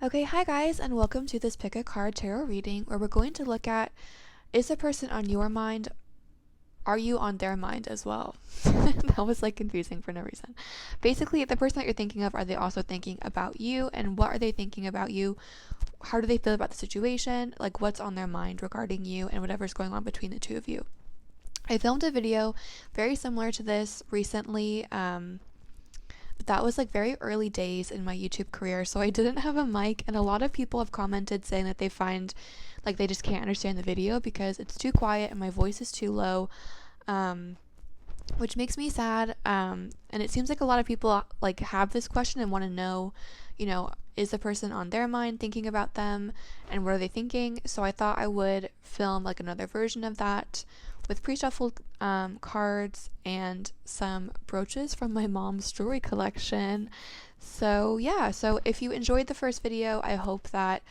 Okay, hi guys, and welcome to this Pick a Card Tarot reading where we're going to look at, is the person on your mind? Are you on their mind as well? That was like confusing for no reason. Basically, the person that you're thinking of, are they also thinking about you? And what are they thinking about you? How do they feel about the situation? Like, what's on their mind regarding you and whatever's going on between the two of you? I filmed a video very similar to this recently. That was like very early days in my YouTube career, so I didn't have a mic, and a lot of people have commented saying that they find like they just can't understand the video because it's too quiet and my voice is too low, which makes me sad. And it seems like a lot of people like have this question and want to know, is the person on their mind, thinking about them, and what are they thinking? So I thought I would film like another version of that with pre-shuffled cards and some brooches from my mom's jewelry collection. So yeah, so if you enjoyed the first video, I hope that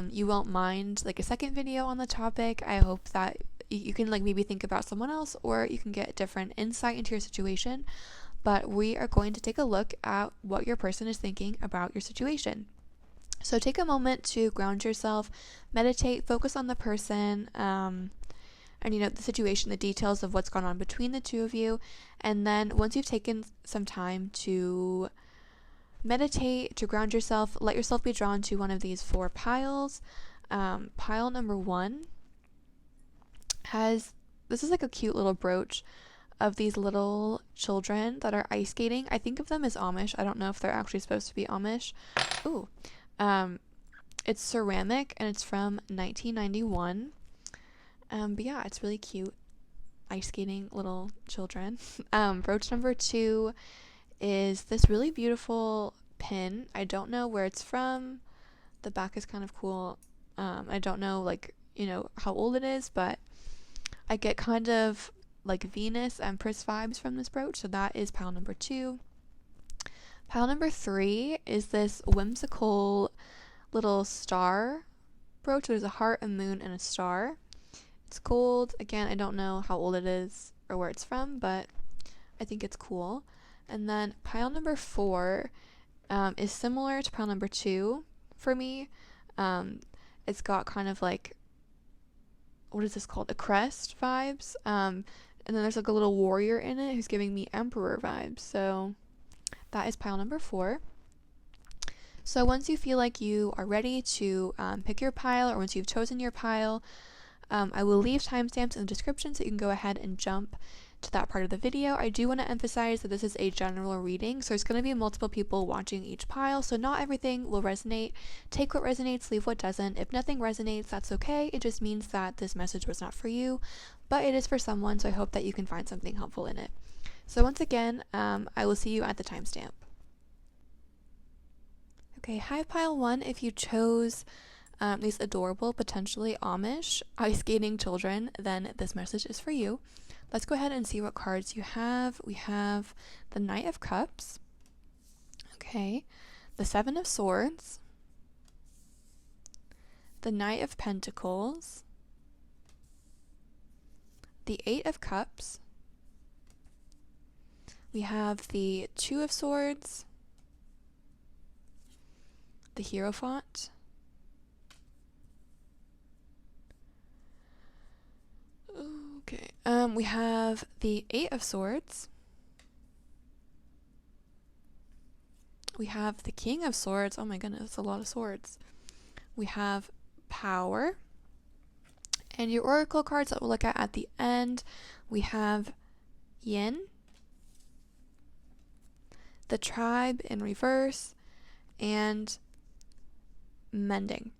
you won't mind like a second video on the topic. I hope that you can like maybe think about someone else, or you can get different insight into your situation. But we are going to take a look at what your person is thinking about your situation. So take a moment to ground yourself, meditate, focus on the person, and the situation, the details of what's gone on between the two of you. And then once you've taken some time to meditate, to ground yourself, let yourself be drawn to one of these four piles. Pile number one this is like a cute little brooch of these little children that are ice skating. I think of them as Amish. I don't know if they're actually supposed to be Amish. Ooh. It's ceramic and it's from 1991. But yeah, it's really cute. Ice skating little children. Brooch number two is this really beautiful pin. I don't know where it's from. The back is kind of cool. I don't know how old it is, but I get kind of like Venus Empress vibes from this brooch. So that is pile number two. Pile number three is this whimsical little star brooch. There's a heart, a moon, and a star. It's gold. Again, I don't know how old it is or where it's from, but I think it's cool. And then pile number four is similar to pile number two for me. It's got kind of like, what is this called? A crest vibes. And then there's like a little warrior in it who's giving me emperor vibes. So that is pile number four. So once you feel like you are ready to pick your pile, or once you've chosen your pile, I will leave timestamps in the description so you can go ahead and jump to that part of the video. I do want to emphasize that this is a general reading, so there's going to be multiple people watching each pile, so not everything will resonate. Take what resonates, leave what doesn't. If nothing resonates, that's okay. It just means that this message was not for you, but it is for someone, so I hope that you can find something helpful in it. So once again, I will see you at the timestamp. Okay, hi pile one. If you chose these adorable, potentially Amish ice skating children, then this message is for you. Let's go ahead and see what cards you have. We have the Knight of Cups. Okay. The Seven of Swords. The Knight of Pentacles. The Eight of Cups. We have the Two of Swords. The Hierophant. Okay. We have the Eight of Swords. We have the King of Swords. Oh my goodness, that's a lot of swords. We have Power. And your oracle cards that we'll look at the end, we have Yin, the Tribe in reverse, and Mending.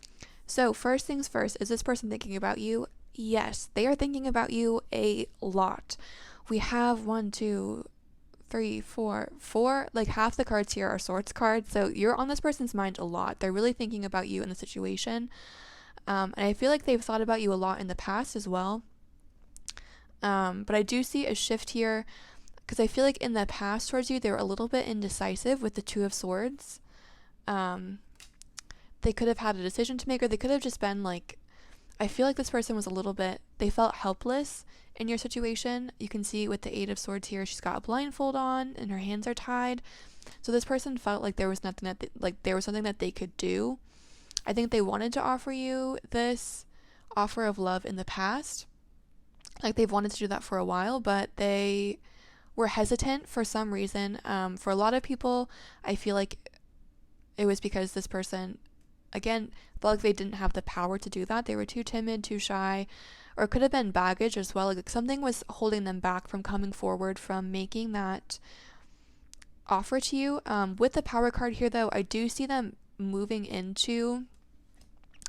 So first things first, is this person thinking about you? Yes, they are thinking about you a lot. We have 1, 2, 3, 4, like half the cards here are swords cards, so you're on this person's mind a lot. They're really thinking about you in the situation, and I feel like they've thought about you a lot in the past as well. But I do see a shift here, because I feel like in the past towards you, they were a little bit indecisive with the Two of Swords. They could have had a decision to make, or they could have just been like, I feel like this person was they felt helpless in your situation. You can see with the Eight of Swords here, she's got a blindfold on and her hands are tied. So this person felt like there was nothing that there was something that they could do. I think they wanted to offer you this offer of love in the past. Like they've wanted to do that for a while, but they were hesitant for some reason. For a lot of people, I feel like it was because this person, again, felt like they didn't have the power to do that. They were too timid, too shy, or it could have been baggage as well. Like something was holding them back from coming forward, from making that offer to you. With the power card here, though, I do see them moving into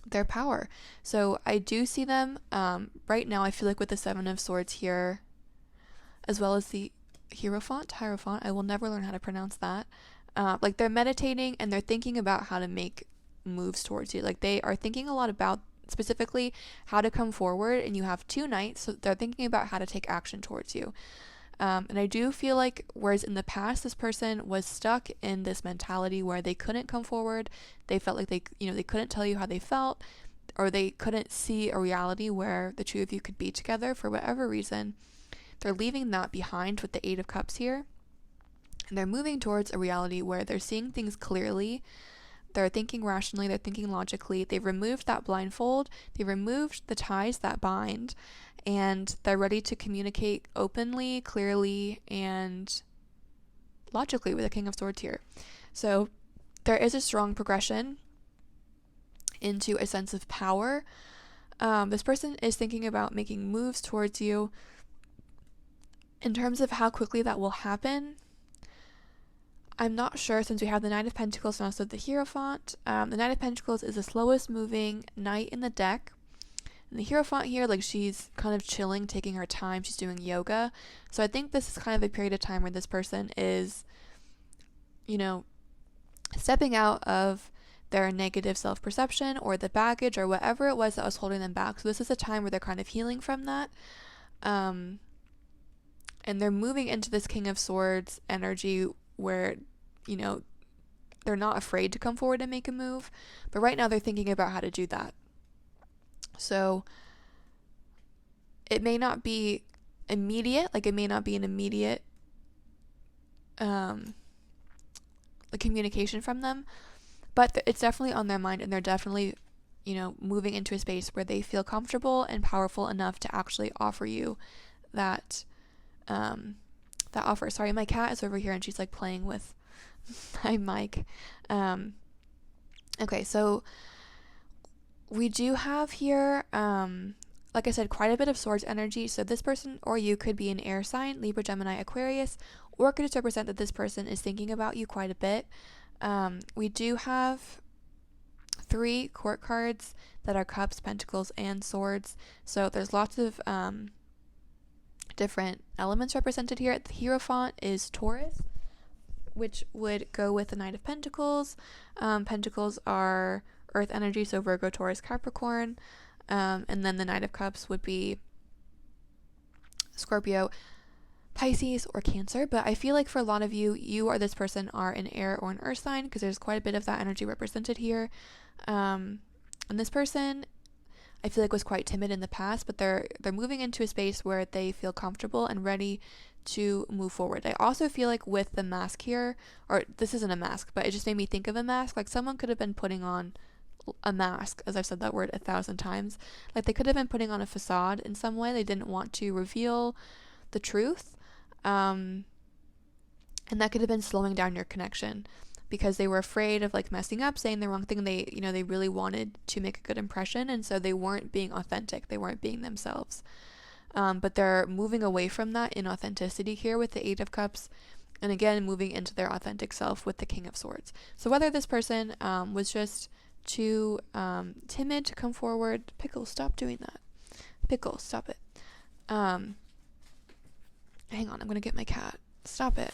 their power. So I do see them right now. I feel like with the Seven of Swords here, as well as the Hierophant, I will never learn how to pronounce that. Like they're meditating and they're thinking about how to make moves towards you. Like they are thinking a lot about specifically how to come forward, and you have 2 knights, so they're thinking about how to take action towards you. And I do feel like, whereas in the past this person was stuck in this mentality where they couldn't come forward, they felt like they couldn't tell you how they felt, or they couldn't see a reality where the two of you could be together for whatever reason. They're leaving that behind with the Eight of Cups here, and they're moving towards a reality where they're seeing things clearly. They're thinking rationally, they're thinking logically. They've removed that blindfold, they've removed the ties that bind, and they're ready to communicate openly, clearly, and logically with the King of Swords here. So there is a strong progression into a sense of power. This person is thinking about making moves towards you. In terms of how quickly that will happen, I'm not sure, since we have the Knight of Pentacles and also the Hierophant. The Knight of Pentacles is the slowest moving knight in the deck. And the Hierophant here, like she's kind of chilling, taking her time. She's doing yoga. So I think this is kind of a period of time where this person is, stepping out of their negative self-perception or the baggage or whatever it was that was holding them back. So this is a time where they're kind of healing from that. And they're moving into this King of Swords energy where, they're not afraid to come forward and make a move. But right now they're thinking about how to do that. So it may not be immediate, like communication from them, but it's definitely on their mind, and they're definitely, moving into a space where they feel comfortable and powerful enough to actually offer you that offer. Sorry, my cat is over here and she's like playing with my mic. Okay, so we do have here, like I said, quite a bit of swords energy. So this person or you could be an air sign, Libra, Gemini, Aquarius, or it could just represent that this person is thinking about you quite a bit. We do have 3 court cards that are cups, pentacles, and swords. So there's lots of different elements represented here. The Hierophant is Taurus, which would go with the Knight of Pentacles. Pentacles are earth energy, so Virgo, Taurus, Capricorn. And then the Knight of Cups would be Scorpio, Pisces, or Cancer. But I feel like for a lot of you, you or this person are an air or an earth sign, because there's quite a bit of that energy represented here. And this person, I feel like, was quite timid in the past, but they're moving into a space where they feel comfortable and ready to move forward. I also feel like with the mask here, or this isn't a mask, but it just made me think of a mask. Like someone could have been putting on a mask, as I've said that word 1,000 times. Like they could have been putting on a facade in some way. They didn't want to reveal the truth. And that could have been slowing down your connection because they were afraid of like messing up, saying the wrong thing. They really wanted to make a good impression, and so they weren't being authentic. They weren't being themselves. But they're moving away from that inauthenticity here with the Eight of Cups, and again moving into their authentic self with the King of Swords. So whether this person was just too timid to come forward. Pickle, stop doing that. Pickle, stop it. Hang on, I'm gonna get my cat. Stop it.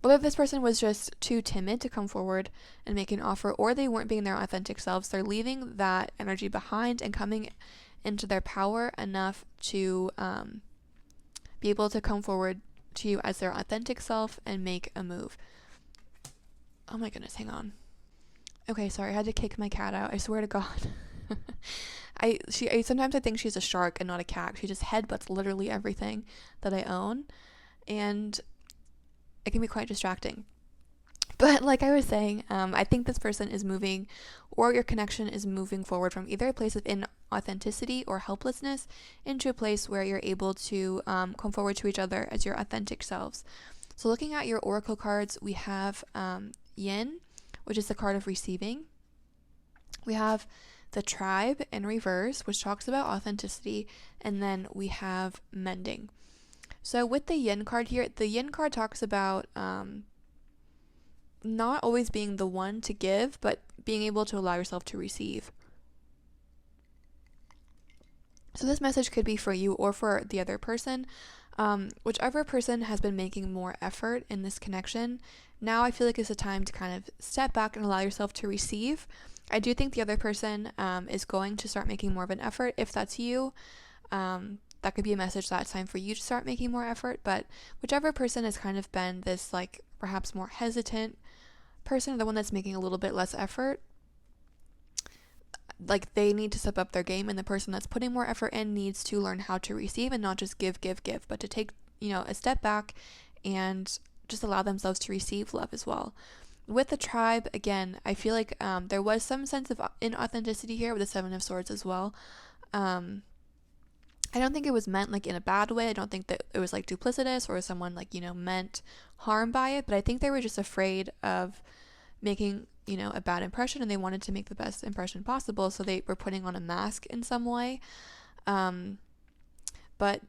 Whether this person was just too timid to come forward and make an offer, or they weren't being their authentic selves, they're leaving that energy behind and coming into their power enough to be able to come forward to you as their authentic self and make a move. Oh my goodness, hang on. Okay, sorry, I had to kick my cat out. I swear to God. Sometimes I think she's a shark and not a cat. She just headbutts literally everything that I own. And it can be quite distracting. But like I was saying, I think this person is moving, or your connection is moving forward from either a place of inauthenticity or helplessness into a place where you're able to come forward to each other as your authentic selves. So looking at your oracle cards, we have Yin, which is the card of receiving. We have the Tribe in reverse, which talks about authenticity, and then we have mending. So with the Yin card here, the Yin card talks about not always being the one to give, but being able to allow yourself to receive. So this message could be for you or for the other person. Whichever person has been making more effort in this connection, now I feel like it's a time to kind of step back and allow yourself to receive. I do think the other person is going to start making more of an effort. If that's you, that could be a message that it's time for you to start making more effort. But whichever person has kind of been this like perhaps more hesitant person, the one that's making a little bit less effort, like they need to step up their game, and the person that's putting more effort in needs to learn how to receive and not just give, but to take, a step back and just allow themselves to receive love as well. With the Tribe, again, I feel like there was some sense of inauthenticity here with the Seven of Swords as well. I don't think it was meant like in a bad way. I don't think that it was like duplicitous or someone like, meant harm by it, but I think they were just afraid of making, a bad impression, and they wanted to make the best impression possible, so they were putting on a mask in some way. But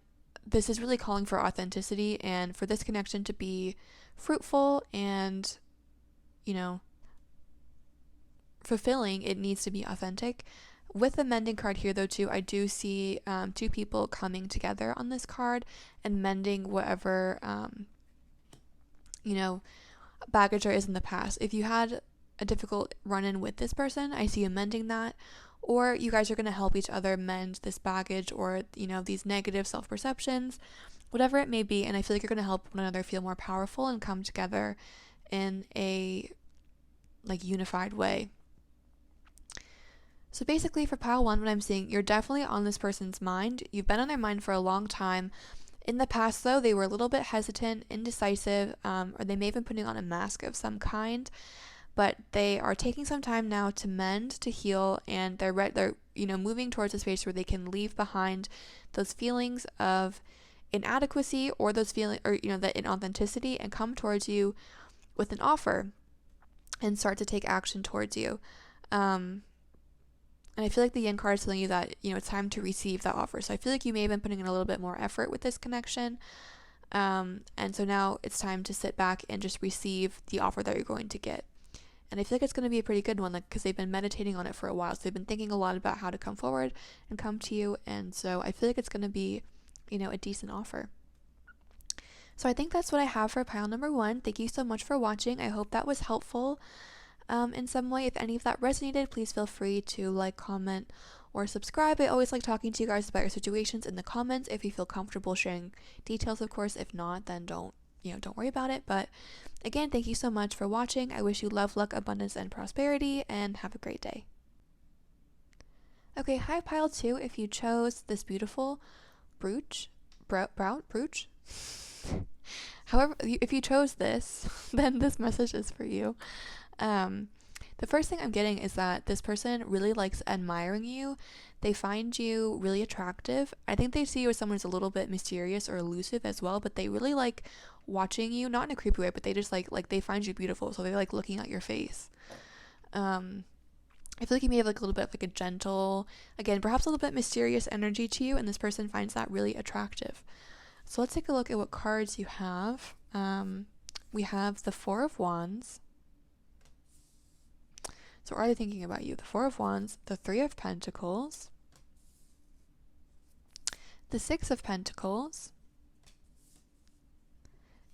this is really calling for authenticity, and for this connection to be fruitful and, fulfilling, it needs to be authentic. With the mending card here, though, too, I do see two people coming together on this card and mending whatever, baggage there is in the past. If you had a difficult run-in with this person, I see you mending that, or you guys are going to help each other mend this baggage or, these negative self-perceptions, whatever it may be, and I feel like you're going to help one another feel more powerful and come together in a, unified way. So basically for pile 1, what I'm seeing, you're definitely on this person's mind. You've been on their mind for a long time. In the past, though, they were a little bit hesitant, indecisive, or they may have been putting on a mask of some kind, but they are taking some time now to mend, to heal, and they're moving towards a space where they can leave behind those feelings of inadequacy or those feelings, or that inauthenticity, and come towards you with an offer and start to take action towards you. And I feel like the Yin card is telling you that, it's time to receive that offer. So I feel like you may have been putting in a little bit more effort with this connection. And so now it's time to sit back and just receive the offer that you're going to get. And I feel like it's going to be a pretty good one, because they've been meditating on it for a while. So they've been thinking a lot about how to come forward and come to you. And so I feel like it's going to be, a decent offer. So I think that's what I have for pile number 1. Thank you so much for watching. I hope that was helpful. In some way. If any of that resonated, please feel free to like, comment, or subscribe. I always like talking to you guys about your situations in the comments if you feel comfortable sharing details, of course. If not, then don't worry about it. But again, thank you so much for watching. I wish you love, luck, abundance, and prosperity, and have a great day. Okay, hi pile 2. If you chose this beautiful brooch, however, if you chose this, then this message is for you. The first thing I'm getting is that this person really likes admiring you. They find you really attractive. I think they see you as someone who's a little bit mysterious or elusive as well, but they really like watching you, not in a creepy way, but they just like they find you beautiful, so they like looking at your face. I feel like you may have like a little bit of like a gentle, again, perhaps a little bit mysterious energy to you, and this person finds that really attractive. So let's take a look at what cards you have. We have the Four of Wands. So are they thinking about you? The Four of Wands, the Three of Pentacles, the Six of Pentacles,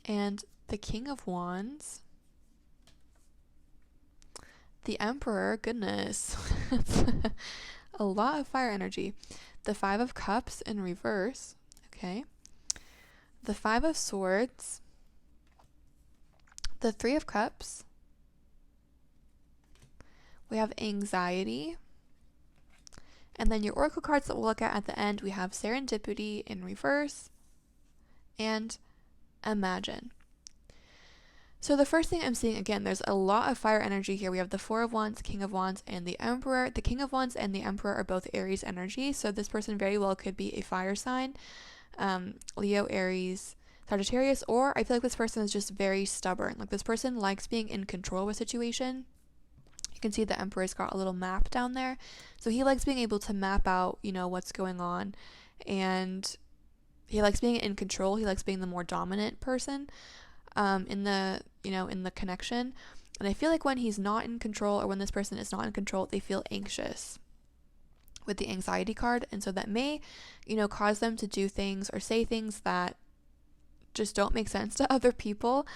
and the King of Wands, the Emperor. Goodness, that's a lot of fire energy. The Five of Cups in reverse. Okay. The Five of Swords, the Three of Cups. We have Anxiety. And then your oracle cards that we'll look at the end, we have Serendipity in reverse and Imagine. So the first thing I'm seeing, again, there's a lot of fire energy here. We have the Four of Wands, King of Wands, and the Emperor. The King of Wands and the Emperor are both Aries energy, so this person very well could be a fire sign. Leo, Aries, Sagittarius, or I feel like this person is just very stubborn. Like this person likes being in control of a situation. You can see the Emperor's got a little map down there. So he likes being able to map out, what's going on, and he likes being in control. He likes being the more dominant person in the connection. And I feel like when he's not in control, or when this person is not in control, they feel anxious with the anxiety card. And so that may, cause them to do things or say things that just don't make sense to other people.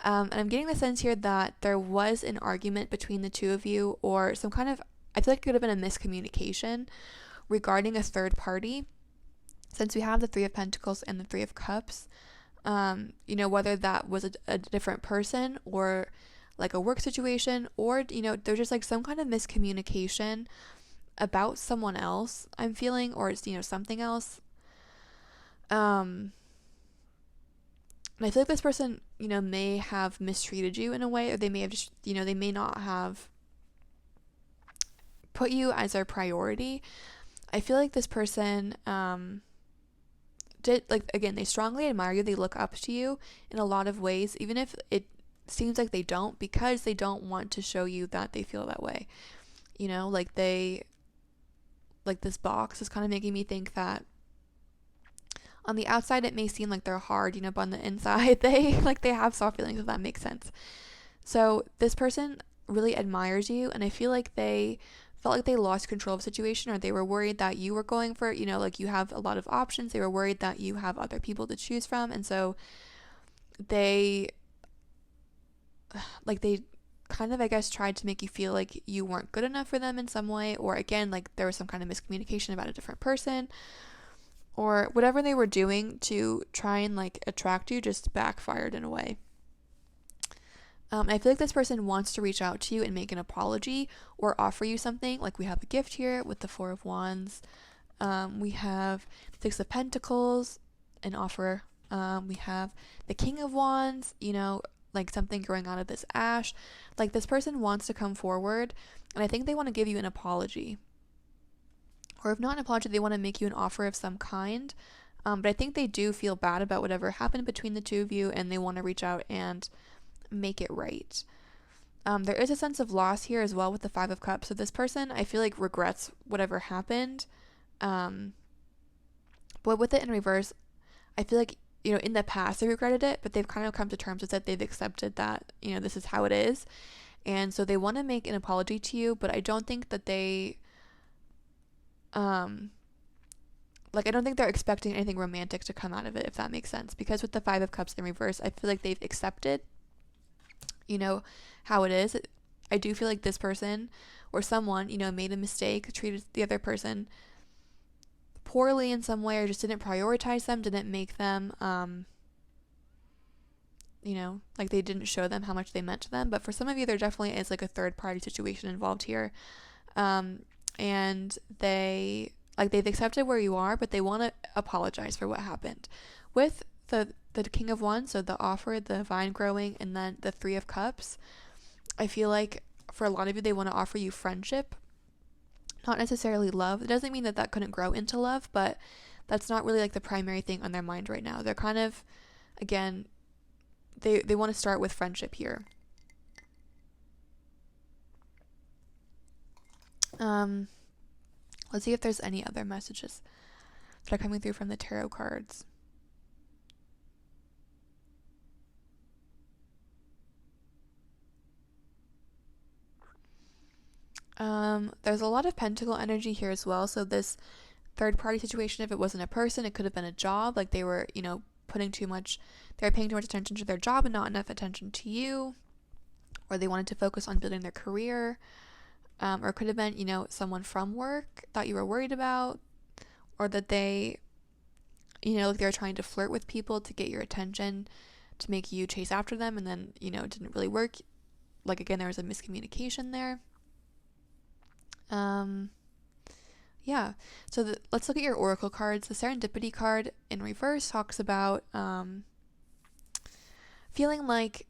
And I'm getting the sense here that there was an argument between the two of you, or some kind of, I feel like it could have been a miscommunication regarding a third party. Since we have the Three of Pentacles and the Three of Cups, whether that was a different person, or like a work situation, or, there's just like some kind of miscommunication about someone else, I'm feeling, or it's, something else. And I feel like this person, may have mistreated you in a way, or they may have just, they may not have put you as their priority. I feel like this person, they strongly admire you. They look up to you in a lot of ways, even if it seems like they don't, because they don't want to show you that they feel that way. This box is kind of making me think that on the outside it may seem like they're hard, but on the inside they have soft feelings, if that makes sense. So this person really admires you, and I feel like they felt like they lost control of the situation, or they were worried that you were going for, you have a lot of options. They were worried that you have other people to choose from, and so they kind of, I guess, tried to make you feel like you weren't good enough for them in some way, or again, like there was some kind of miscommunication about a different person, or whatever they were doing to try and attract you just backfired in a way. I feel like this person wants to reach out to you and make an apology or offer you something. Like we have a gift here with the Four of Wands. We have Six of Pentacles, an offer. We have the King of Wands, something growing out of this ash. Like this person wants to come forward, and I think they want to give you an apology. Or if not an apology, they want to make you an offer of some kind. But I think they do feel bad about whatever happened between the two of you, and they want to reach out and make it right. There is a sense of loss here as well with the Five of Cups. So this person, I feel like, regrets whatever happened. But with it in reverse, I feel like, in the past they regretted it, but they've kind of come to terms with it. They've accepted that, this is how it is. And so they want to make an apology to you, but I don't think that they, I don't think they're expecting anything romantic to come out of it, if that makes sense. Because with the Five of Cups in reverse, I feel like they've accepted, how it is. I do feel like this person or someone, made a mistake, treated the other person poorly in some way, or just didn't prioritize them, didn't make them, they didn't show them how much they meant to them. But for some of you, there definitely is a third party situation involved here. And they've accepted where you are, but they want to apologize for what happened. With the King of Wands, so the offer, the vine growing, and then the Three of Cups, I feel like for a lot of you, they want to offer you friendship, not necessarily love. It doesn't mean that couldn't grow into love, but that's not really the primary thing on their mind right now. They're kind of, again, they want to start with friendship here. Let's see if there's any other messages that are coming through from the tarot cards. There's a lot of pentacle energy here as well. So this third party situation, if it wasn't a person, it could have been a job. Like they were, paying too much attention to their job and not enough attention to you, or they wanted to focus on building their career. Or it could have been, someone from work that you were worried about, or that they, they were trying to flirt with people to get your attention, to make you chase after them, and then, it didn't really work. Again, there was a miscommunication there. Yeah. So let's look at your oracle cards. The Serendipity card in reverse talks about feeling like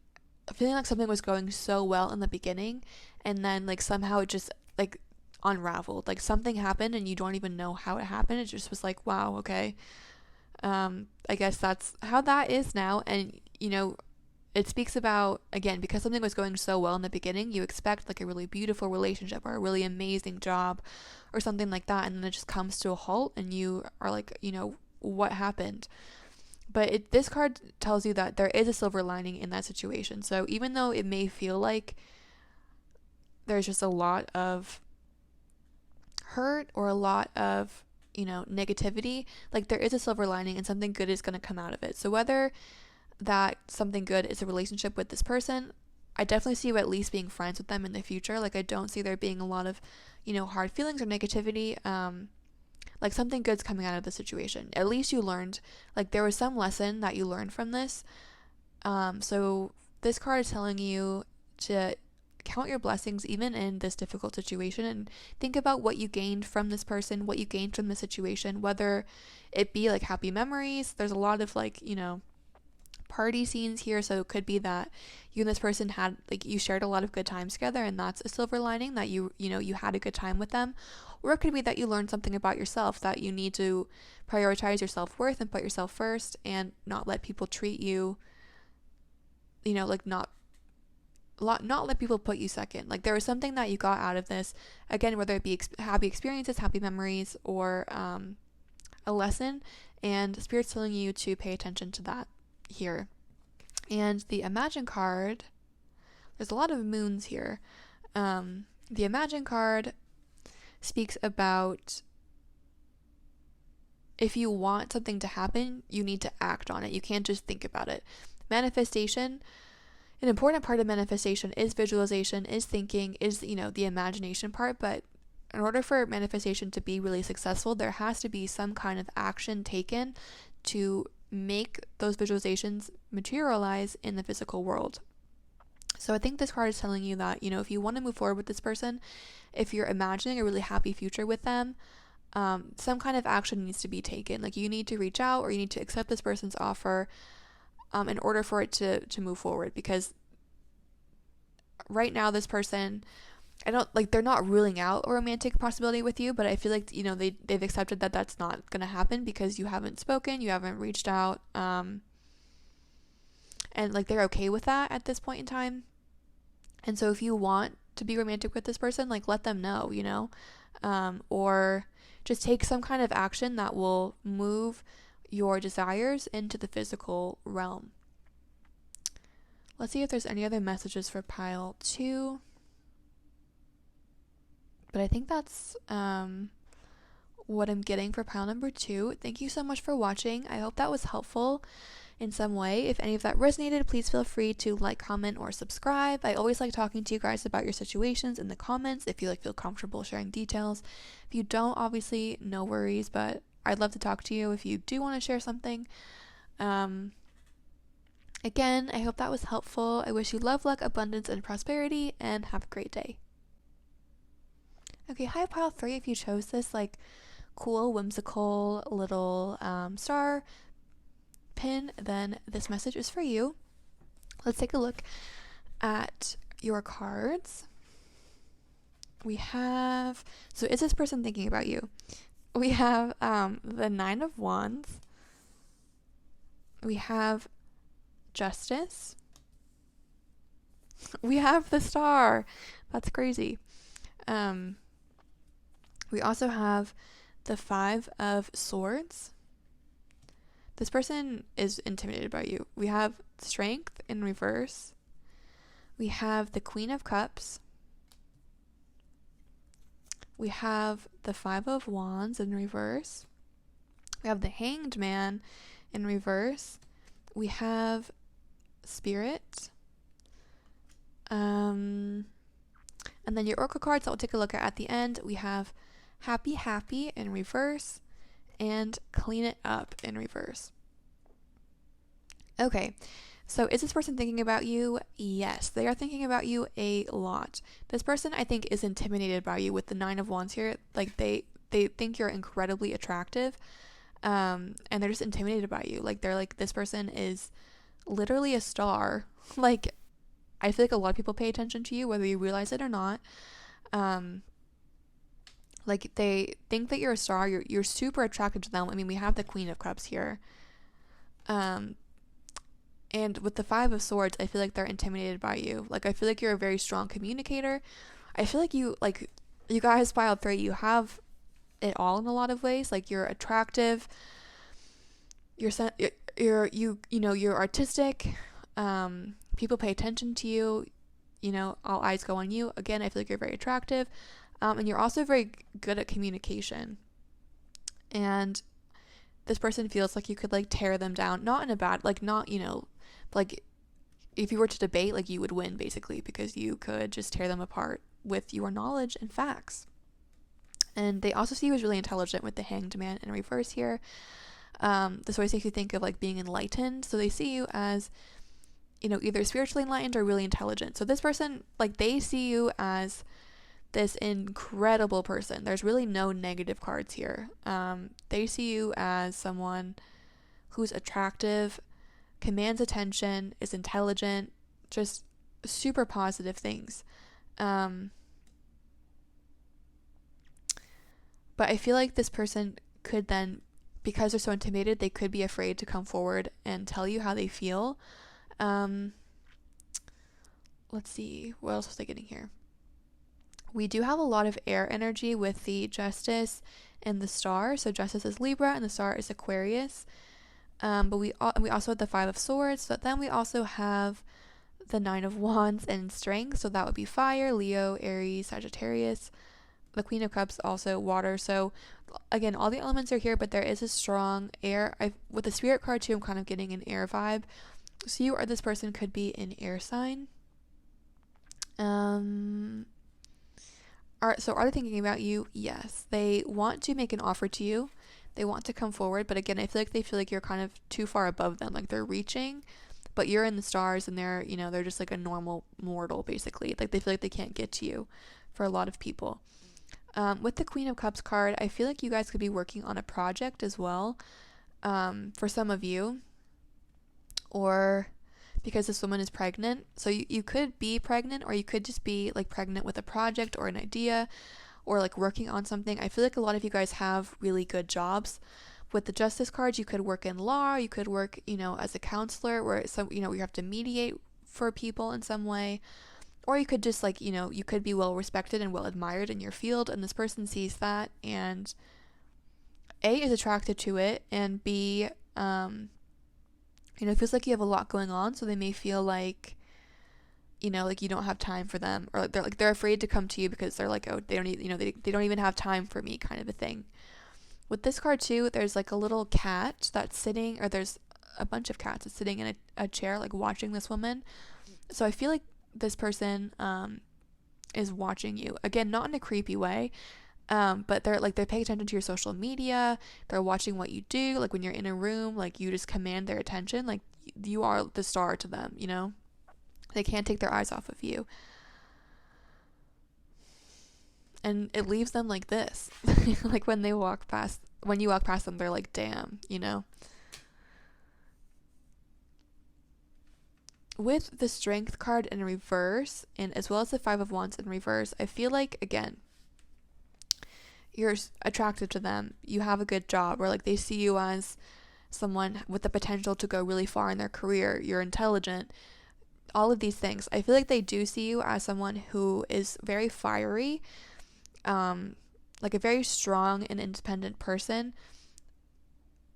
feeling like something was going so well in the beginning, and then like somehow it just like unraveled. Like something happened and you don't even know how it happened. It just was like, wow, okay. I guess that's how that is now. And it speaks about, again, because something was going so well in the beginning, you expect like a really beautiful relationship or a really amazing job or something like that, and then it just comes to a halt and you are like, what happened? But this card tells you that there is a silver lining in that situation. So even though it may feel like there's just a lot of hurt or a lot of, negativity, like there is a silver lining and something good is going to come out of it. So whether that something good is a relationship with this person, I definitely see you at least being friends with them in the future. Like I don't see there being a lot of, hard feelings or negativity. Like something good's coming out of the situation. At least you learned, like there was some lesson that you learned from this. So this card is telling you to count your blessings even in this difficult situation and think about what you gained from this person, what you gained from the situation, whether it be like happy memories. There's a lot of like, party scenes here, so it could be that you and this person had like you shared a lot of good times together and that's a silver lining, that you had a good time with them. Or it could be that you learned something about yourself, that you need to prioritize your self-worth and put yourself first and not let people treat you, like not let people put you second. Like there was something that you got out of this, again, whether it be happy experiences, happy memories, or a lesson, and Spirit's telling you to pay attention to that here. And the Imagine card, there's a lot of moons here. The Imagine card speaks about if you want something to happen, you need to act on it. You can't just think about it. Manifestation, an important part of manifestation is visualization, is thinking, is, the imagination part. But in order for manifestation to be really successful, there has to be some kind of action taken to make those visualizations materialize in the physical world. So I think this card is telling you that, if you want to move forward with this person, if you're imagining a really happy future with them, some kind of action needs to be taken. Like you need to reach out or you need to accept this person's offer in order for it to move forward. Because right now this person, I don't like, they're not ruling out a romantic possibility with you, but I feel like, they've accepted that that's not going to happen because you haven't spoken, you haven't reached out, and like they're okay with that at this point in time. And so if you want to be romantic with this person, like let them know, or just take some kind of action that will move your desires into the physical realm. Let's see if there's any other messages for pile 2. But I think that's what I'm getting for pile number 2. Thank you so much for watching. I hope that was helpful in some way. If any of that resonated, please feel free to like, comment, or subscribe. I always like talking to you guys about your situations in the comments if you feel comfortable sharing details. If you don't, obviously, no worries, but I'd love to talk to you if you do want to share something. Again, I hope that was helpful. I wish you love, luck, abundance, and prosperity, and have a great day. Okay, hi pile 3. If you chose this like cool, whimsical little star pin, then this message is for you. Let's take a look at your cards. We have, so is this person thinking about you? We have the 9 of Wands. We have Justice. We have the Star. That's crazy. We also have the 5 of Swords. This person is intimidated by you. We have Strength in reverse. We have the Queen of Cups. We have the 5 of Wands in reverse. We have the Hanged Man in reverse. We have Spirit. And then your Oracle cards that we'll take a look at the end. We have Happy in reverse and Clean It Up in reverse. Okay, so is this person thinking about you? Yes, they are thinking about you a lot. This person, I think, is intimidated by you with the 9 of Wands here. Like they think you're incredibly attractive, and they're just intimidated by you. Like they're like, this person is literally a star. Like I feel like a lot of people pay attention to you, whether you realize it or not. Like they think that you're a star. You're super attracted to them. I mean, we have the Queen of Cups here. And with the Five of Swords, I feel like they're intimidated by you. Like, I feel like you're a very strong communicator. I feel like you guys filed 3. You have it all in a lot of ways. Like, you're attractive. You're artistic. People pay attention to you. All eyes go on you. Again, I feel like you're very attractive. And you're also very good at communication. And this person feels like you could, like, tear them down. Not in a bad, like, not, like, if you were to debate, like, you would win, basically, because you could just tear them apart with your knowledge and facts. And they also see you as really intelligent with the Hanged Man in reverse here. This always makes you think of, like, being enlightened. So they see you as, either spiritually enlightened or really intelligent. So this person, like, they see you as this incredible person. There's really no negative cards here. They see you as someone who's attractive, commands attention, is intelligent, just super positive things. But I feel like this person could then, because they're so intimidated, they could be afraid to come forward and tell you how they feel. Let's see, what else was I getting here? We do have a lot of air energy with the Justice and the Star. So Justice is Libra and the Star is Aquarius. But we also have the Five of Swords. So then we also have the Nine of Wands and Strength. So that would be fire, Leo, Aries, Sagittarius. The Queen of Cups also water. So again, all the elements are here, but there is a strong air. With the Spirit card too, I'm kind of getting an air vibe. So you or this person could be an air sign. Are they thinking about you? Yes. They want to make an offer to you. They want to come forward, but again, I feel like they feel like you're kind of too far above them. Like, they're reaching, but you're in the stars and they're just like a normal mortal, basically. Like, they feel like they can't get to you for a lot of people. With the Queen of Cups card, I feel like you guys could be working on a project as well, for some of you, or because this woman is pregnant. So you could be pregnant, or you could just be, like, pregnant with a project or an idea, or, like, working on something. I feel like a lot of you guys have really good jobs. With the Justice cards, you could work in law, you could work, as a counselor, where you have to mediate for people in some way, or you could just, like, you could be well respected and well admired in your field, and this person sees that and A, is attracted to it, and B, it feels like you have a lot going on, so they may feel like, like you don't have time for them, or they're afraid to come to you because they're like, oh, they don't they don't even have time for me, kind of a thing. With this card too, there's like a little cat that's sitting, or there's a bunch of cats that's sitting in a chair, like, watching this woman. So I feel like this person is watching you, again, not in a creepy way. But they're paying attention to your social media. They're watching what you do. Like, when you're in a room, like, you just command their attention. Like, you are the star to them, They can't take their eyes off of you. And it leaves them like this. Like, when you walk past them, they're like, damn, With the Strength card in reverse, and as well as the Five of Wands in reverse, I feel like, again, you're attractive to them, you have a good job, or, like, they see you as someone with the potential to go really far in their career, you're intelligent, all of these things. I feel like they do see you as someone who is very fiery, like a very strong and independent person.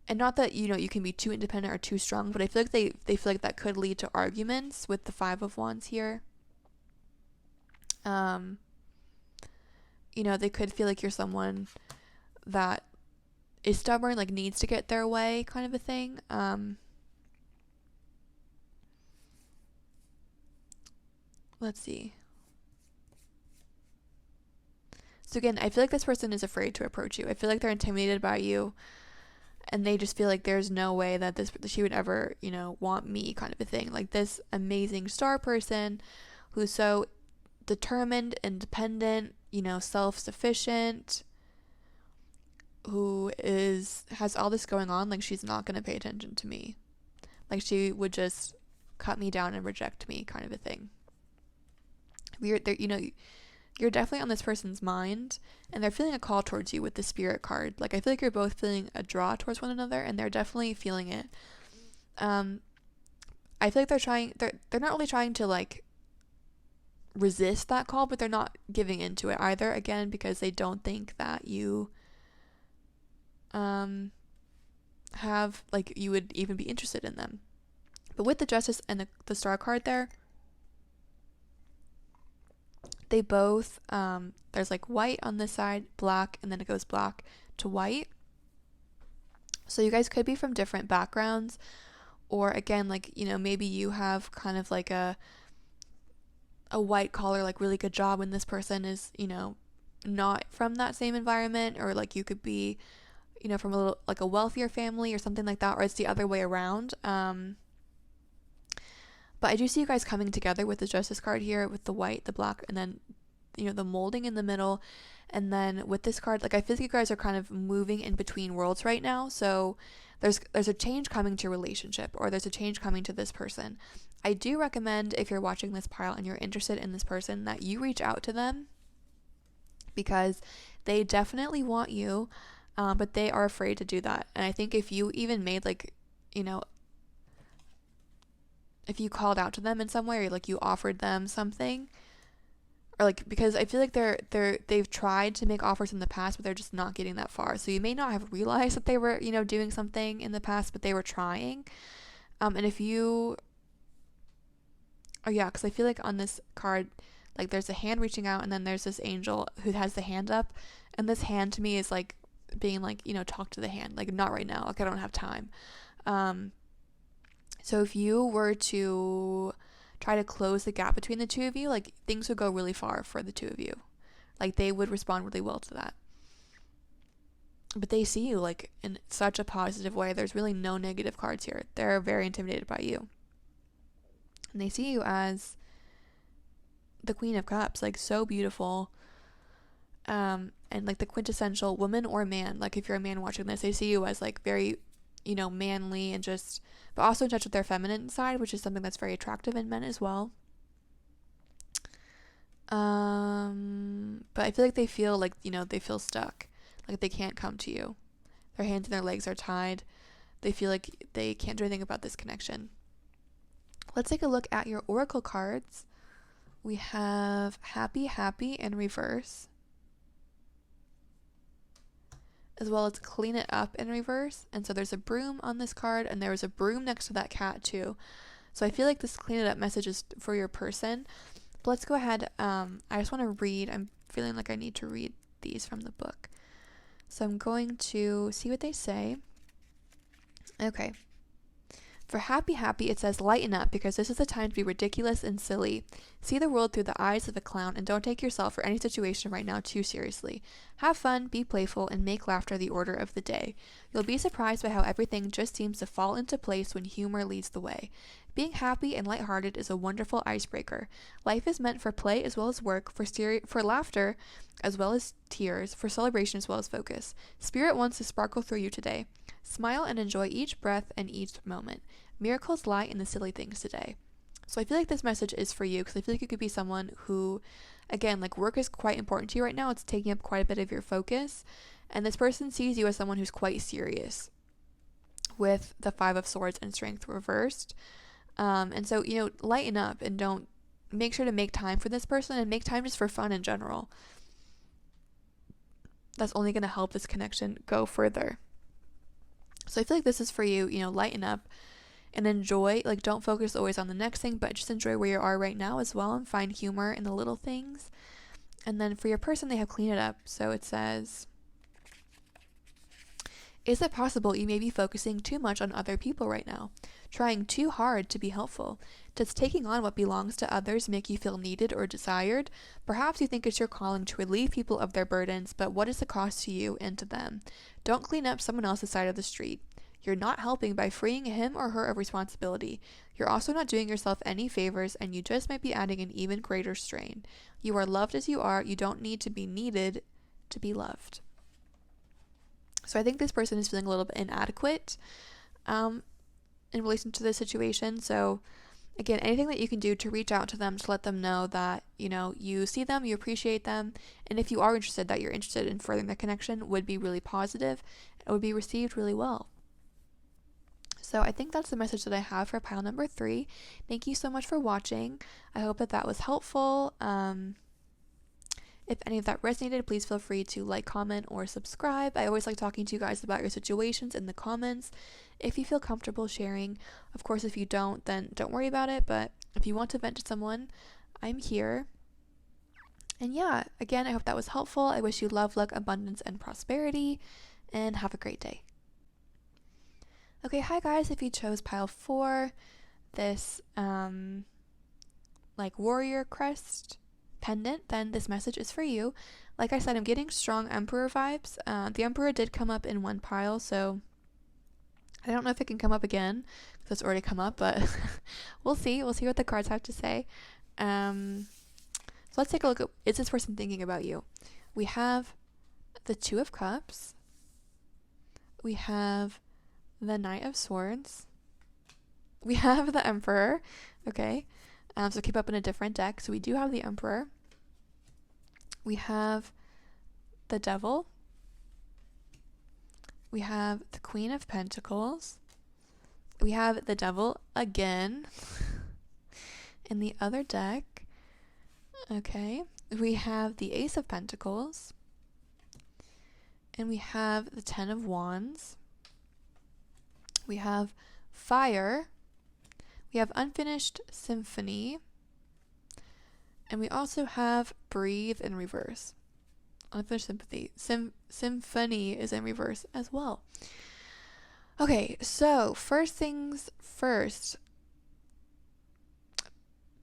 And not that, you can be too independent or too strong, but I feel like they feel like that could lead to arguments with the Five of Wands here. They could feel like you're someone that is stubborn, like, needs to get their way, kind of a thing. Let's see. So again, I feel like this person is afraid to approach you. I feel like they're intimidated by you, and they just feel like there's no way that she would ever, want me, kind of a thing. Like, this amazing star person who's so determined, independent, self-sufficient, who has all this going on, like, she's not going to pay attention to me. Like, she would just cut me down and reject me, kind of a thing. You're definitely on this person's mind, and they're feeling a call towards you with the Spirit card. Like, I feel like you're both feeling a draw towards one another, and they're definitely feeling it. I feel like they're not really trying to, like, resist that call, but they're not giving into it either, again, because they don't think that you have, like, you would even be interested in them. But with the Justice and the Star card there, they both, there's like white on this side, black, and then it goes black to white. So you guys could be from different backgrounds, or again, like, maybe you have kind of like a white collar, like, really good job, and this person is, not from that same environment, or like you could be, from a little, like, a wealthier family or something like that, or it's the other way around. But I do see you guys coming together with the Justice card here, with the white, the black, and then, the molding in the middle. And then with this card, like, I feel like you guys are kind of moving in between worlds right now. So there's a change coming to your relationship, or there's a change coming to this person. I do recommend, if you're watching this pile and you're interested in this person, that you reach out to them, because they definitely want you, but they are afraid to do that. And I think if you even made, like, if you called out to them in some way, or like you offered them something, or like, because I feel like they've tried to make offers in the past, but they're just not getting that far. So you may not have realized that they were, doing something in the past, but they were trying. And if you, because I feel like on this card, like, there's a hand reaching out, and then there's this angel who has the hand up, and this hand to me is like being like, talk to the hand, like, not right now, like, I don't have time. So if you were to try to close the gap between the two of you, like, things would go really far for the two of you. Like, they would respond really well to that. But they see you, like, in such a positive way. There's really no negative cards here. They're very intimidated by you. And they see you as the Queen of Cups, like, so beautiful. And like the quintessential woman or man. Like, if you're a man watching this, they see you as, like, very, manly, and just, but also in touch with their feminine side, which is something that's very attractive in men as well. But I feel like they feel like, they feel stuck, like they can't come to you. Their hands and their legs are tied. They feel like they can't do anything about this connection. Let's take a look at your oracle cards. We have happy in reverse, as well as clean it up in reverse. And so there's a broom on this card, and there was a broom next to that cat too. So I feel like this clean it up message is for your person. But let's go ahead. I just want to read. I'm feeling like I need to read these from the book. So I'm going to see what they say. Okay. For happy, it says, lighten up, because this is the time to be ridiculous and silly. See the world through the eyes of a clown, and don't take yourself or any situation right now too seriously. Have fun, be playful, and make laughter the order of the day. You'll be surprised by how everything just seems to fall into place when humor leads the way. Being happy and lighthearted is a wonderful icebreaker. Life is meant for play as well as work, for laughter as well as tears, for celebration as well as focus. Spirit wants to sparkle through you today. Smile and enjoy each breath and each moment. Miracles lie in the silly things today. So I feel like this message is for you, because I feel like you could be someone who, again, like, work is quite important to you right now. It's taking up quite a bit of your focus. And this person sees you as someone who's quite serious, with the 5 of Swords and Strength reversed. And so, lighten up, and don't, make sure to make time for this person, and make time just for fun in general. That's only going to help this connection go further. So I feel like this is for you, lighten up and enjoy. Like, don't focus always on the next thing, but just enjoy where you are right now as well, and find humor in the little things. And then for your person, they have clean it up. So it says, is it possible you may be focusing too much on other people right now? Trying too hard to be helpful? Does taking on what belongs to others make you feel needed or desired? Perhaps you think it's your calling to relieve people of their burdens, but what is the cost to you and to them? Don't clean up someone else's side of the street. You're not helping by freeing him or her of responsibility. You're also not doing yourself any favors, and you just might be adding an even greater strain. You are loved as you are. You don't need to be needed to be loved. So I think this person is feeling a little bit inadequate in relation to this situation. So again, anything that you can do to reach out to them to let them know that, you know, you see them, you appreciate them, and if you are interested, that you're interested in furthering the connection would be really positive. It would be received really well. So I think that's the message that I have for pile number 3. Thank you so much for watching. I hope that was helpful. If any of that resonated, please feel free to like, comment, or subscribe. I always like talking to you guys about your situations in the comments if you feel comfortable sharing. Of course, if you don't, then don't worry about it. But if you want to vent to someone, I'm here. And yeah, again, I hope that was helpful. I wish you love, luck, abundance, and prosperity, and have a great day. Okay, hi guys, if you chose pile 4, this like warrior crest pendant, then this message is for you. Like I said, I'm getting strong emperor vibes. The emperor did come up in one pile, so I don't know if it can come up again because it's already come up, but we'll see what the cards have to say. So let's take a look at, is this person thinking about you? We have the 2 of Cups, we have the Knight of Swords, we have the Emperor. Okay, so keep up in a different deck. So we do have the Emperor, we have the Devil, we have the Queen of Pentacles, we have the Devil again in the other deck. Okay, we have the Ace of Pentacles, and we have the 10 of Wands. We have Fire, we have Unfinished Symphony, and we also have Breathe in reverse. Unfinished Sympathy. Symphony is in reverse as well. Okay, so first things first.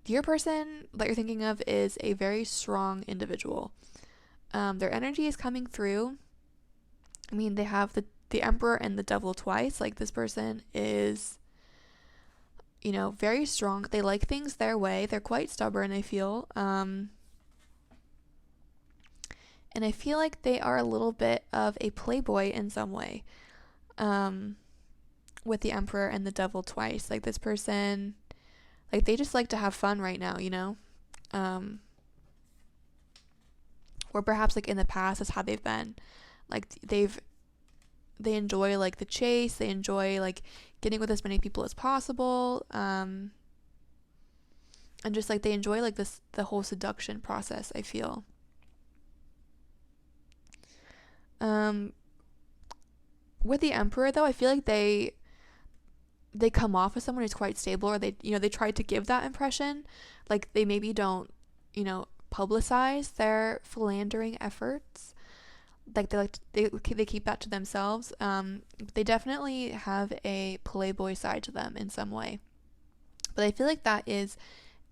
Your person that you're thinking of is a very strong individual. Their energy is coming through. I mean, they have the Emperor and the Devil twice. Like, this person is, you know, very strong. They like things their way. They're quite stubborn, I feel. And I feel like they are a little bit of a playboy in some way. With the Emperor and the Devil twice. Like, this person, like, they just like to have fun right now, you know? Or perhaps, like, in the past, that's how they've been. Like, they enjoy, like, the chase. They enjoy, like, getting with as many people as possible. And just, like, they enjoy, like, the whole seduction process, I feel. With the Emperor, though, I feel like they come off as someone who's quite stable, or they try to give that impression. Like, they maybe don't, publicize their philandering efforts. Like, they keep that to themselves. They definitely have a playboy side to them in some way. But I feel like that is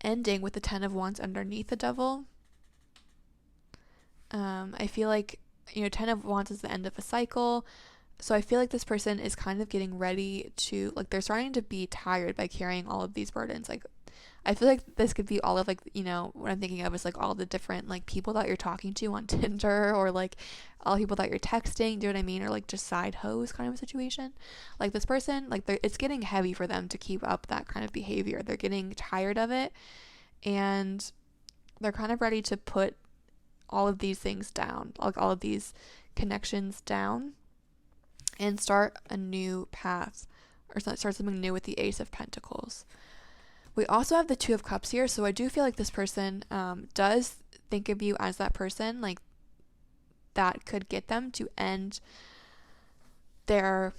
ending with the 10 of Wands underneath the Devil. I feel like, 10 of Wands is the end of a cycle. So I feel like this person is kind of getting ready to, like, they're starting to be tired by carrying all of these burdens. Like, I feel like this could be all of, like, what I'm thinking of is, like, all the different, like, people that you're talking to on Tinder, or, like, all the people that you're texting, do you know what I mean? Or, like, just side hoes kind of a situation. Like, this person, like, it's getting heavy for them to keep up that kind of behavior. They're getting tired of it, and they're kind of ready to put all of these things down, like, all of these connections down, and start a new path, or start something new with the Ace of Pentacles. We also have the 2 of Cups here, so I do feel like this person does think of you as that person, like, that could get them to end their,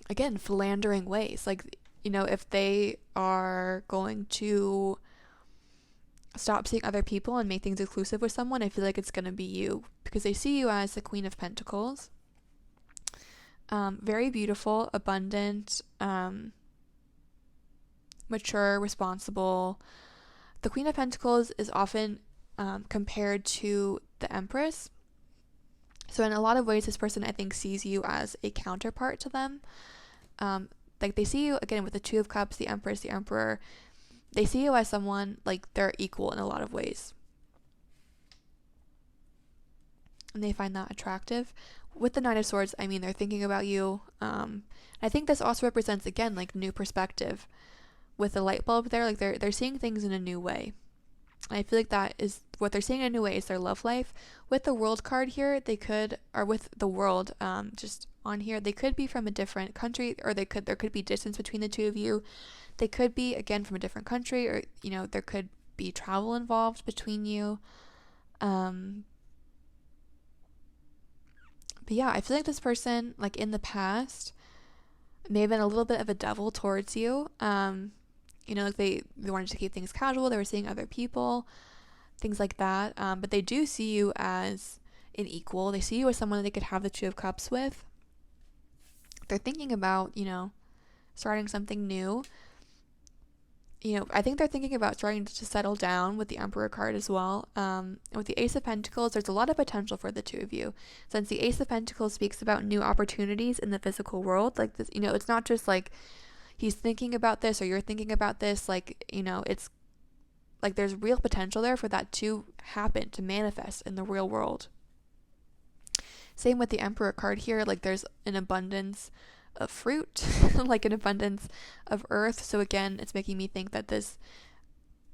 again, philandering ways. Like, if they are going to stop seeing other people and make things exclusive with someone, I feel like it's going to be you, because they see you as the Queen of Pentacles. Very beautiful, abundant, mature, responsible. The Queen of Pentacles is often compared to the Empress. So in a lot of ways, this person, I think, sees you as a counterpart to them. Like, they see you, again, with the 2 of Cups, the Empress, the Emperor. They see you as someone, like, they're equal in a lot of ways. And they find that attractive. With the 9 of Swords, I mean, they're thinking about you. I think this also represents, again, like, new perspective. with the light bulb there, like they're seeing things in a new way. And I feel like that is what they're seeing in a new way is their love life. With the world card here, they could, or with the world, just on here, they could be from a different country, or there could be distance between the two of you. They could be, again, from a different country, or, there could be travel involved between you. But yeah, I feel like this person, like in the past, may have been a little bit of a devil towards you. Like they wanted to keep things casual. They were seeing other people, things like that. But they do see you as an equal. They see you as someone that they could have the Two of Cups with. They're thinking about, starting something new. I think they're thinking about starting to settle down with the Emperor card as well. And with the Ace of Pentacles, there's a lot of potential for the two of you. Since the Ace of Pentacles speaks about new opportunities in the physical world, like this, it's not just like he's thinking about this or you're thinking about this, like, it's like there's real potential there for that to happen, to manifest in the real world. Same with the Emperor card here, like there's an abundance of fruit, like an abundance of earth. So again, it's making me think that this,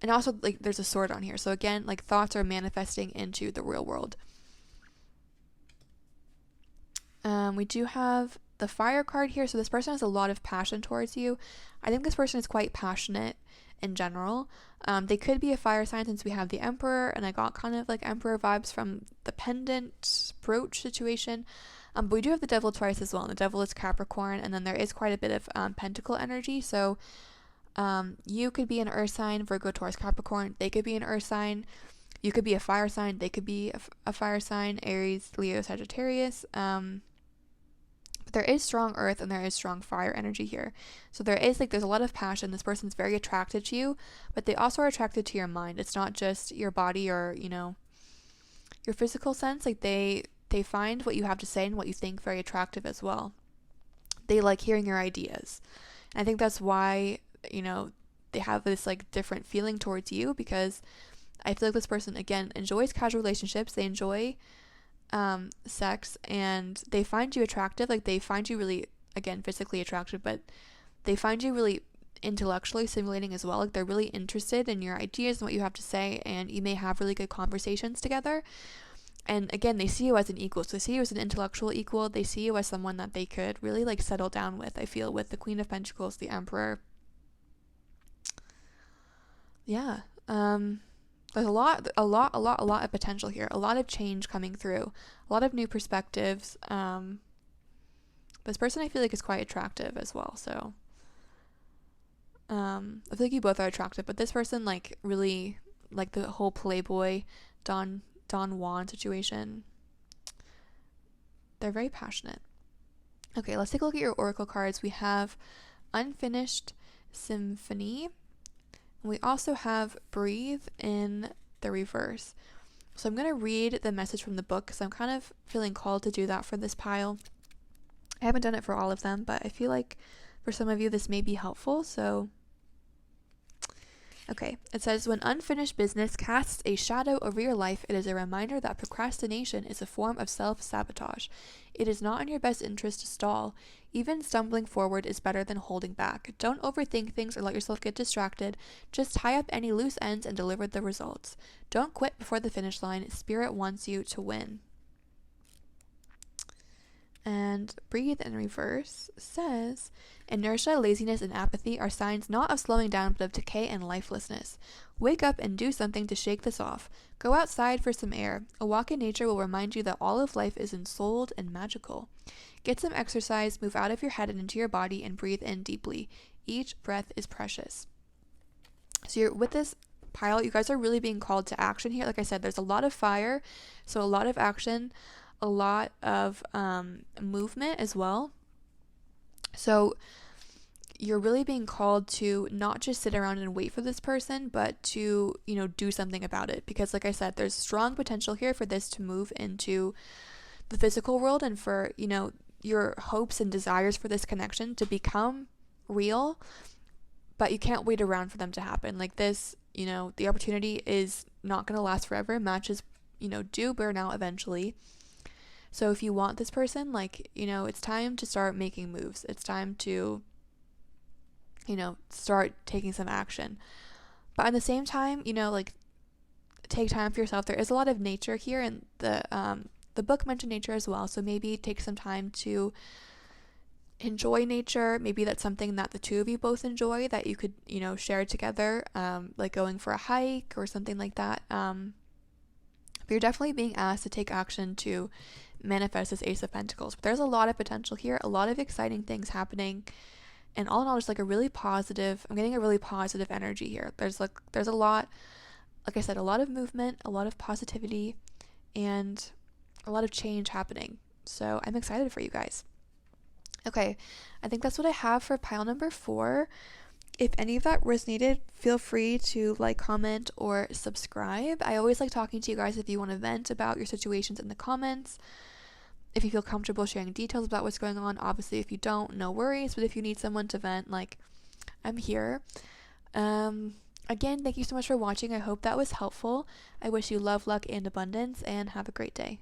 and also like there's a sword on here. So again, like thoughts are manifesting into the real world. We do have the Fire card here. So this person has a lot of passion towards you. I think this person is quite passionate in general. They could be a fire sign since we have the Emperor, and I got kind of like Emperor vibes from the pendant brooch situation. But we do have the Devil twice as well, and the Devil is Capricorn, and then there is quite a bit of Pentacle energy. So you could be an Earth sign, Virgo, Taurus, Capricorn. They could be an Earth sign. You could be a fire sign. They could be a fire sign, Aries, Leo, Sagittarius. But there is strong Earth and there is strong fire energy here. So there's a lot of passion. This person's very attracted to you, but they also are attracted to your mind. It's not just your body or, your physical sense. Like they find what you have to say and what you think very attractive as well. They like hearing your ideas. And I think that's why, they have this like different feeling towards you, because I feel like this person, again, enjoys casual relationships. They enjoy sex, and they find you attractive. Like they find you really, again, physically attractive, but they find you really intellectually stimulating as well. Like they're really interested in your ideas and what you have to say, and you may have really good conversations together. And again, they see you as an equal. So they see you as an intellectual equal. They see you as someone that they could really like settle down with, I feel, with the Queen of Pentacles, the Emperor. Yeah. There's a lot of potential here. A lot of change coming through. A lot of new perspectives. This person I feel like is quite attractive as well. So I feel like you both are attractive, but this person like really like the whole Playboy Don Juan situation. They're very passionate. Okay, let's take a look at your oracle cards. We have Unfinished Symphony. We also have Breathe in the reverse. So I'm going to read the message from the book because I'm kind of feeling called to do that for this pile. I haven't done it for all of them, but I feel like for some of you this may be helpful. So, okay, it says, when unfinished business casts a shadow over your life, it is a reminder that procrastination is a form of self-sabotage. It is not in your best interest to stall. Even stumbling forward is better than holding back. Don't overthink things or let yourself get distracted. Just tie up any loose ends and deliver the results. Don't quit before the finish line. Spirit wants you to win. And Breathe in reverse says, inertia, laziness, and apathy are signs not of slowing down but of decay and lifelessness. Wake up and do something to shake this off. Go outside for some air. A walk in nature will remind you that all of life is ensouled and magical. Get some exercise, move out of your head and into your body, and breathe in deeply. Each breath is precious. So you're with this pile, you guys are really being called to action here. Like I said, there's a lot of fire, so a lot of action, a lot of movement as well. So you're really being called to not just sit around and wait for this person, but to, do something about it. Because like I said, there's strong potential here for this to move into the physical world and for, your hopes and desires for this connection to become real, but you can't wait around for them to happen. Like this, the opportunity is not going to last forever. Matches, do burn out eventually. So if you want this person, like, it's time to start making moves. It's time to start taking some action. But at the same time, like, take time for yourself. There is a lot of nature here, and the book mentioned nature as well. So maybe take some time to enjoy nature. Maybe that's something that the two of you both enjoy, that you could, share together, like going for a hike or something like that. But you're definitely being asked to take action to manifest this Ace of Pentacles. But there's a lot of potential here, a lot of exciting things happening. And all in all, just like I'm getting a really positive energy here. There's a lot, like I said, a lot of movement, a lot of positivity, and a lot of change happening. So I'm excited for you guys. Okay, I think that's what I have for pile number 4. If any of that resonated, feel free to like, comment, or subscribe. I always like talking to you guys if you want to vent about your situations in the comments. If you feel comfortable sharing details about what's going on. Obviously, if you don't, no worries. But if you need someone to vent, like, I'm here. Again, thank you so much for watching. I hope that was helpful. I wish you love, luck, and abundance, and have a great day.